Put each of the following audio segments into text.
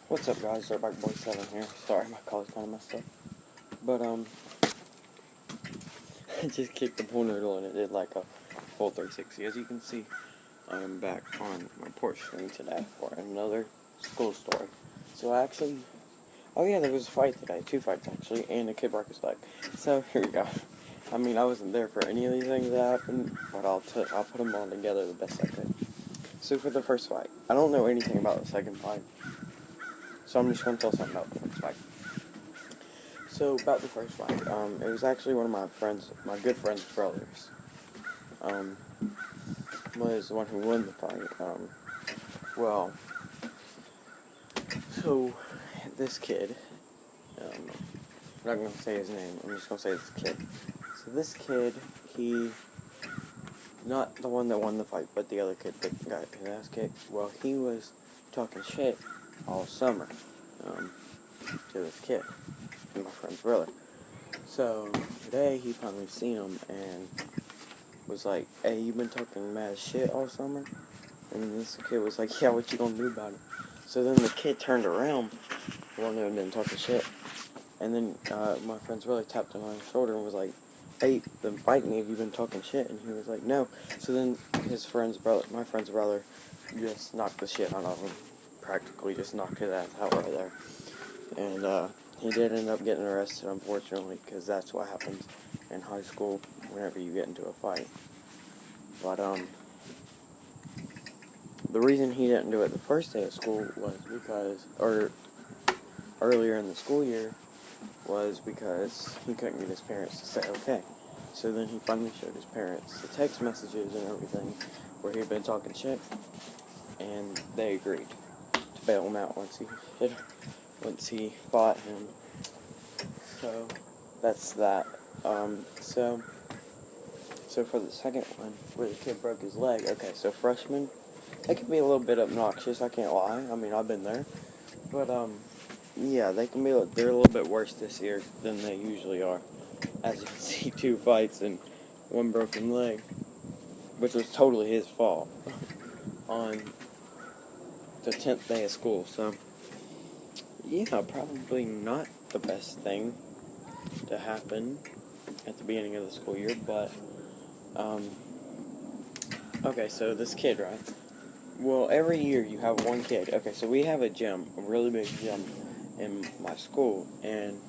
What's up, guys? Dirtbag Boy 7 here. Sorry, my collar's kind of messed up. But, I just kicked the pool noodle and it did like a full 360. As you can see, I am back on my porch screen today for another school story. So, oh yeah, there was a fight today. 2 fights, actually, and a kid broke his leg. So, here we go. I mean, I wasn't there for any of these things that happened, but I'll put them all together the best I could. So, for the first fight, I don't know anything about the second fight. So I'm just going to tell something about the first fight. So, about the first fight, it was actually one of my good friend's brothers, was the one who won the fight. So, this kid, I'm not going to say his name, I'm just going to say this kid. So this kid, not the one that won the fight, but the other kid that got his ass kicked, well, he was talking shit all summer, to this kid, my friend's brother. So, today he finally seen him and was like, "Hey, you been talking mad shit all summer?" And this kid was like, "Yeah, what you gonna do about it?" So then the kid turned around, the one that had been talking shit, and then my friend's brother tapped him on his shoulder and was like, "Hey, been fighting me, have you been talking shit?" And he was like, "No." So then my friend's brother, just knocked the shit out of him. Practically just knocked his ass out right there. And he did end up getting arrested, unfortunately, because that's what happens in high school whenever you get into a fight. But, the reason he didn't do it the first day of school or earlier in the school year, was because he couldn't get his parents to say okay. So then he finally showed his parents the text messages and everything where he'd been talking shit, and they agreed to bail him out once he fought him. So that's that. So for the second one, where the kid broke his leg, okay, so freshmen, they can be a little bit obnoxious, I can't lie. I mean, I've been there. But, yeah, they're a little bit worse this year than they usually are. As you can see, 2 fights and 1 broken leg, which was totally his fault on the 10th day of school. So, yeah, probably not the best thing to happen at the beginning of the school year, but, okay, so this kid, right? Well, every year you have one kid. Okay, so we have a gym, a really big gym in my school, and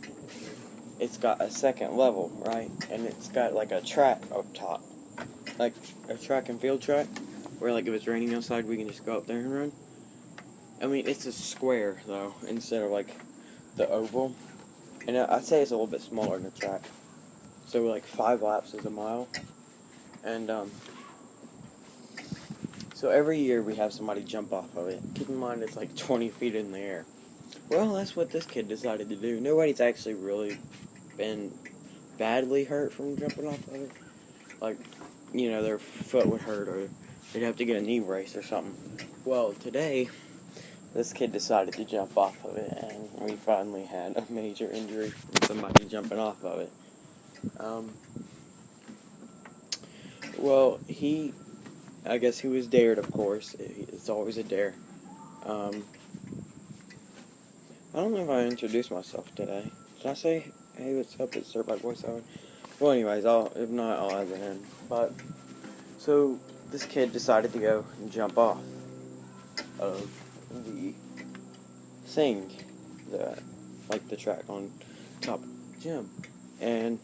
it's got a second level, right? And it's got like a track up top, like a track and field track, where like if it's raining outside, we can just go up there and run. I mean, it's a square though, instead of like the oval, and I'd say it's a little bit smaller than the track. So like 5 laps is a mile, and so every year we have somebody jump off of it. Keep in mind it's like 20 feet in the air. Well, that's what this kid decided to do. Nobody's actually really been badly hurt from jumping off of it. Like, their foot would hurt or they'd have to get a knee brace or something. Well, today, this kid decided to jump off of it, and we finally had a major injury from somebody jumping off of it. Well, I guess he was dared, of course. It's always a dare. I don't know if I introduced myself today. Did I say, "Hey, what's up, it's Dirtbag Boy 7"? Well, anyways, if not, I'll add it in. But, so, this kid decided to go and jump off of the thing, the track on top of the gym. And,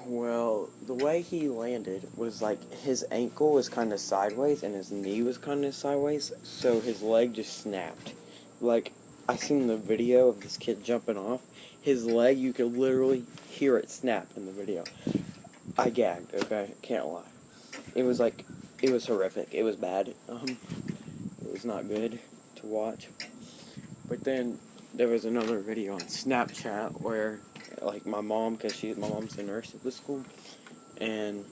well, the way he landed was like his ankle was kind of sideways and his knee was kind of sideways, so his leg just snapped. Like, I seen the video of this kid jumping off. His leg, you could literally hear it snap in the video. I gagged, okay? Can't lie. It was horrific. It was bad. It was not good to watch. But then there was another video on Snapchat where, like, my mom's a nurse at the school, and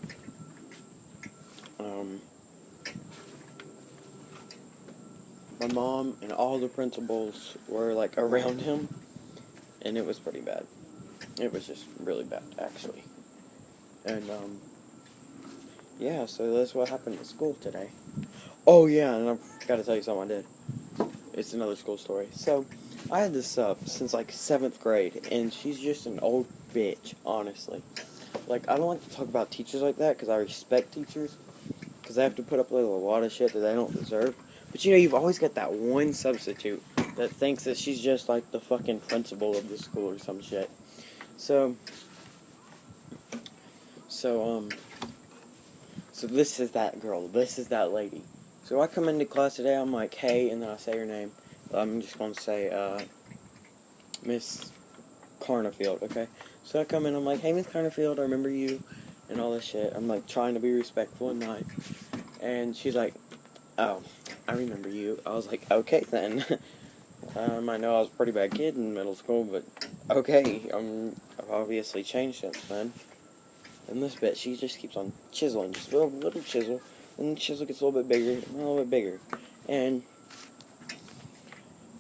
my mom and all the principals were like around him, and it was pretty bad. It was just really bad, actually. And yeah, so that's what happened at school today. Oh yeah, and I gotta tell you something I did. it's another school story. So, I had this since like 7th grade, and she's just an old bitch, honestly. Like, I don't like to talk about teachers like that, because I respect teachers, because they have to put up with a lot of shit that they don't deserve. But, you've always got that one substitute that thinks that she's just like the fucking principal of the school or some shit. So this is that girl. This is that lady. So I come into class today, I'm like, hey, and then I say her name. I'm just going to say, Miss Carnafield, okay? So I come in, I'm like, hey, Miss Carnafield, I remember you, and all this shit. I'm, like, trying to be respectful and nice. And she's like, oh, I remember you. I was like, okay, then. I know I was a pretty bad kid in middle school, but okay, I've obviously changed since then. And this bitch, she just keeps on chiseling, just a little chisel, and the chisel gets a little bit bigger, and a little bit bigger. And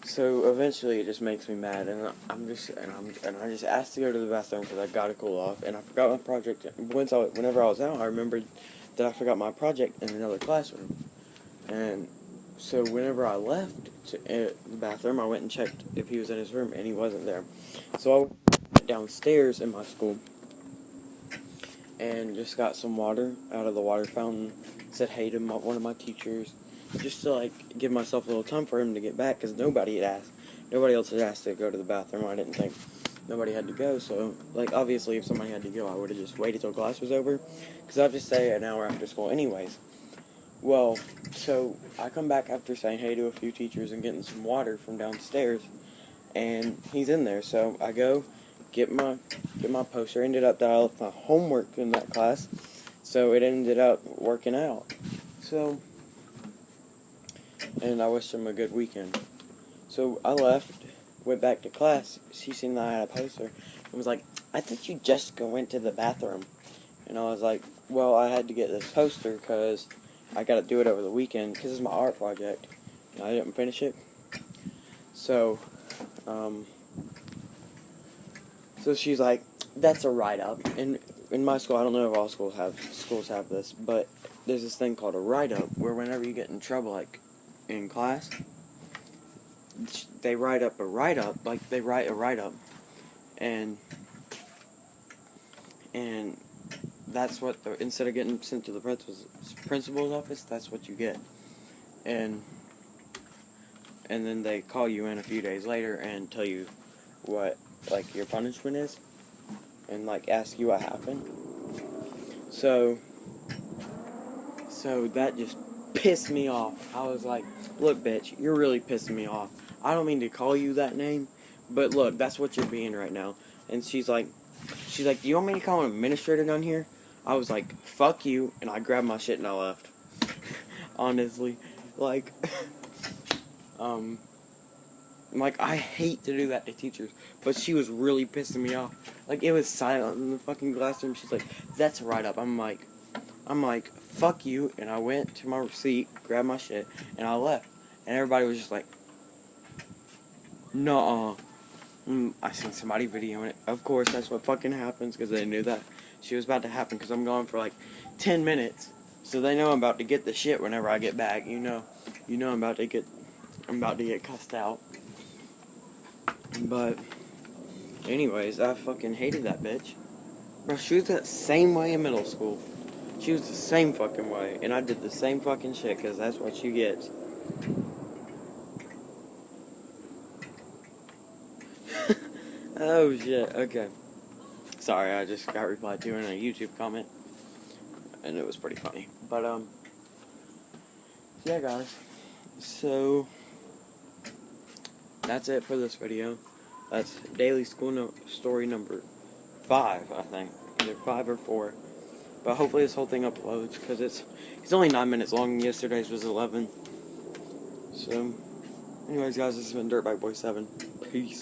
so eventually it just makes me mad, and I just asked to go to the bathroom because I gotta cool off, and I forgot my project. Whenever I was out, I remembered that I forgot my project in another classroom. And so whenever I left the bathroom, I went and checked if he was in his room, and he wasn't there. So I went downstairs in my school and just got some water out of the water fountain, said hey to one of my teachers, just to, like, give myself a little time for him to get back, because nobody else had asked to go to the bathroom. I didn't think nobody had to go, so, like, obviously if somebody had to go, I would have just waited till class was over, because I'd just stay an hour after school anyways. Well, so I come back after saying hey to a few teachers and getting some water from downstairs, and he's in there, so I go get my poster. Ended up that I left my homework in that class, so it ended up working out. So, and I wished him a good weekend. So I left, went back to class. She seen that I had a poster and was like, I thought you just went to the bathroom. And I was like, well, I had to get this poster because I got to do it over the weekend because it's my art project. And I didn't finish it. So she's like, that's a write-up. And in my school, I don't know if all schools have this, but there's this thing called a write-up where whenever you get in trouble, like in class, they write a write-up, and that's what, instead of getting sent to the principal's office, that's what you get. And then they call you in a few days later and tell you what, like, your punishment is, and, like, ask you what happened. So that just pissed me off. I was like, look, bitch, you're really pissing me off. I don't mean to call you that name, but look, that's what you're being right now. And she's like, do you want me to call an administrator down here? I was like, fuck you, and I grabbed my shit and I left. Honestly, like, like, I hate to do that to teachers, but she was really pissing me off. Like, it was silent in the fucking classroom. She's like, that's a write-up. I'm like, fuck you, and I went to my seat, grabbed my shit, and I left. And everybody was just like, nuh-uh. I seen somebody videoing it. Of course, that's what fucking happens, because they knew that she was about to happen, because I'm gone for like 10 minutes. So they know I'm about to get the shit whenever I get back. You know I'm about to get cussed out. But anyways, I fucking hated that bitch. Bro, she was that same way in middle school. She was the same fucking way, and I did the same fucking shit, because that's what you get. Oh shit, okay. Sorry, I just got replied to in a YouTube comment, and it was pretty funny. But, yeah, guys. So, that's it for this video. That's daily school story number 5, I think. Either 5 or 4. But hopefully this whole thing uploads, because it's only 9 minutes long, and yesterday's was 11. So, anyways, guys, this has been Dirtbag Boy 7. Peace.